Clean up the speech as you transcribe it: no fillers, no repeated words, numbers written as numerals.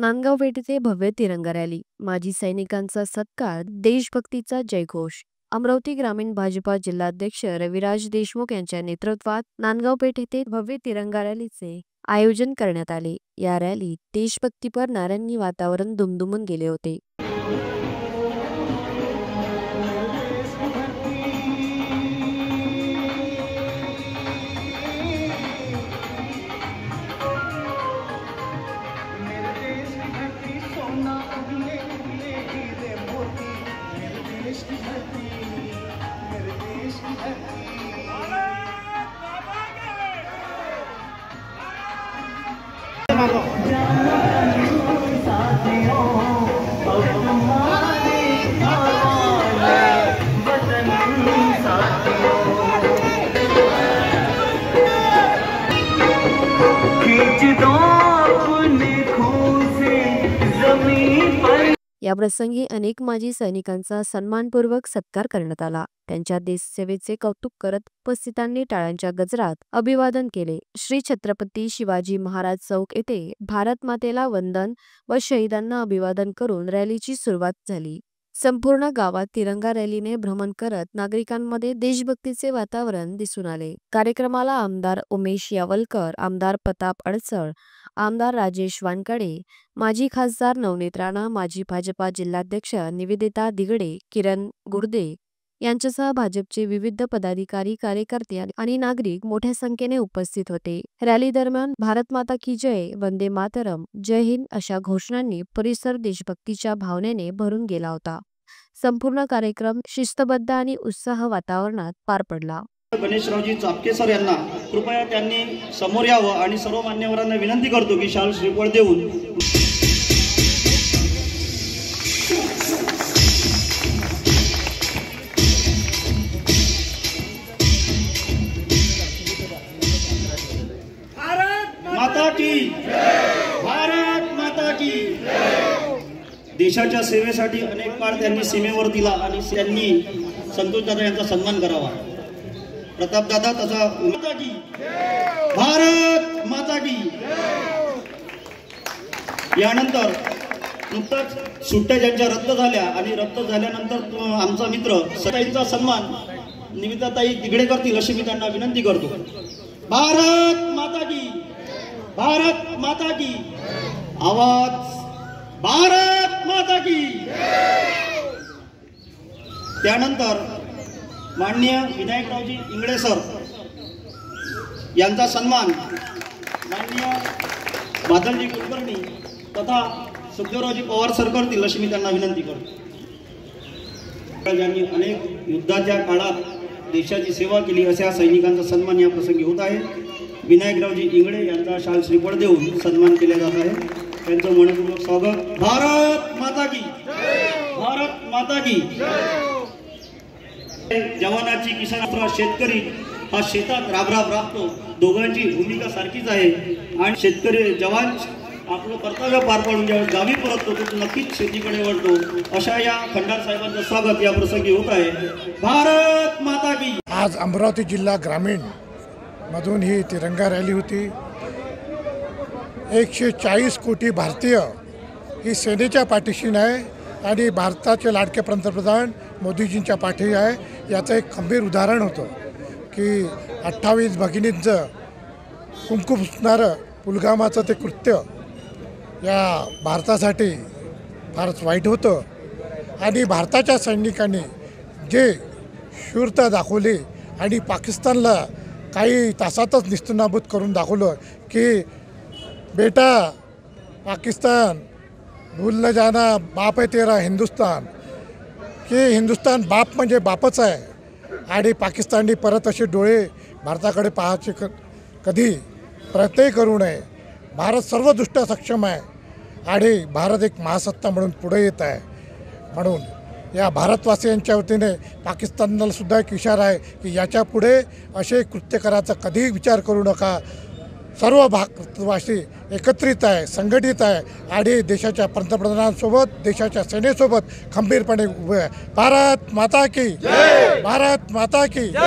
नांदगाव पेठ येथे भव्य तिरंगा रॅली, माजी सैनिकांचा सत्कार, देशभक्तीचा जयघोष। अमरावती ग्रामीण भाजपा जिल्हाध्यक्ष रविराज देशमुख यांच्या नेतृत्वात नांदगाव पेठ येथे भव्य तिरंगा रॅलीचे आयोजन करण्यात आले। या रॅलीत देशभक्तीपर नाऱ्यांनी वातावरण दुमदुमून गेले होते। या प्रसंगी अनेक माजी सैनिकांचा सन्मानपूर्वक सत्कार करण्यात आला। त्यांच्या देशसेवेचे कौतुक करत उपस्थितांनी टाळ्यांच्या गजरात अभिवादन केले। श्री छत्रपती शिवाजी महाराज चौक येथे भारत मातेला वंदन व शहीदांना अभिवादन करून रॅलीची सुरुवात झाली। संपूर्ण गावात तिरंगा रॅलीने भ्रमण करत नागरिकांमध्ये देशभक्तीचे वातावरण दिसून आले। कार्यक्रमाला आमदार उमेश यावलकर, आमदार प्रताप अडसळ, आमदार राजेश वानकडे, माजी खासदार नवनीत राणा, माजी भाजपा जिल्हाध्यक्ष निवेदिता दिगडे, किरण गुर्दे यांच्यासह भाजपचे विविध पदाधिकारी, कार्यकर्ते आणि नागरिक मोठ्या संख्येने उपस्थित होते। रॅली दरम्यान भारत माता की जय, वंदे मातरम, जय हिंद अशा घोषणांनी परिसर देशभक्तीच्या भावनेने भरून गेला होता। संपूर्ण कार्यक्रम शिस्तबद्ध आणि उत्साह वातावरणात पार पडला। गणेशरावजी चापके सर यांना कृपया त्यांनी समोर यावं आणि सर्व मान्यवरांना विनंती करतो की शाल श्रीफळ देऊन माता की भारत माता की देशाच्या सेवेसाठी अनेक काळ त्यांनी सीमेवर दिला आणि त्यांनी संतोष दादा यांचा सन्मान करावा। प्रताप दादा तसा माता की भारत माता की। यानंतर नुकताच सुट्ट्या ज्यांच्या रद्द झाल्या आणि रद्द झाल्यानंतर आमचा मित्र सताईंचा सन्मान निवेदिताताई दिगडे करतील अशी मी त्यांना विनंती करतो। भारत माता की भारत माता की। आवाज भारत माता की। त्यानंतर माननीय विनायकरावजी इंगळे सर यांचा सन्मान माननीय बादलजी कुलकर्णी तथा सुखदेवरावजी पवार सर करतील अशी मी त्यांना विनंती करतो। ज्यांनी अनेक युद्धाच्या काळात देशाची सेवा केली अशा सैनिकांचा सन्मान या प्रसंगी होत आहे। विनायकरावजी इंगळे यांचा शाल श्रीफळ देऊन सन्मान केला जात आहे। त्यांचं मनपूर्वक स्वागत। भारत माता की भारत माता की। जवानाची किसान शेतकरी हा शेतात राबराब राबतो, दोघांची भूमिका सारखीच आहे आणि शेतकरी जवान आपलं कर्तव्य पार पाडून ज्यावेळी गावी परततो तो नक्कीच शेतीकडे वळतो। अशा या खंडार साहेबांचं स्वागत या प्रसंगी होत आहे। भारत माता की। आज अमरावती जिल्हा ग्रामीण मधून ही तिरंगा रॅली होती। 140 कोटी भारतीय ही सेनेच्या पाठीशी आहे आणि भारताचे लाडके पंतप्रधान मोदीजींच्या पाठी आहे। याचं एक खंबीर उदाहरण होतं की 28 भगिनींचं कुंकू पुसणारं पुलगामाचं ते कृत्य या भारतासाठी फारच वाईट होतं आणि भारताच्या सैनिकांनी जे शूरता दाखवली आणि पाकिस्तानला काही तासातच निस्तनाबूत करून दाखवलं की बेटा पाकिस्तान भूल न जाना बाप आहे तेरा हिंदुस्तान, की हिंदुस्तान बाप म्हणजे बापच आहे आणि पाकिस्तानने परत असे डोळे भारताकडे पाहायचे कधी प्रयत्नही करू नये। भारत सर्वदृष्ट्या सक्षम आहे आणि भारत एक महासत्ता म्हणून पुढे येत आहे। म्हणून या भारतवासियांच्या वतीने पाकिस्तानला सुद्धा एक इशारा आहे की याच्या पुढे असे कृत्य करायचा कधीही विचार करू नका। सर्व भारतवासी एकत्रित आहे, संघटित आहे आणि देशाच्या पंतप्रधानांसोबत, देशाच्या सेनेसोबत खंबीरपणे उभे आहे। भारत माता की जय, भारत माता की।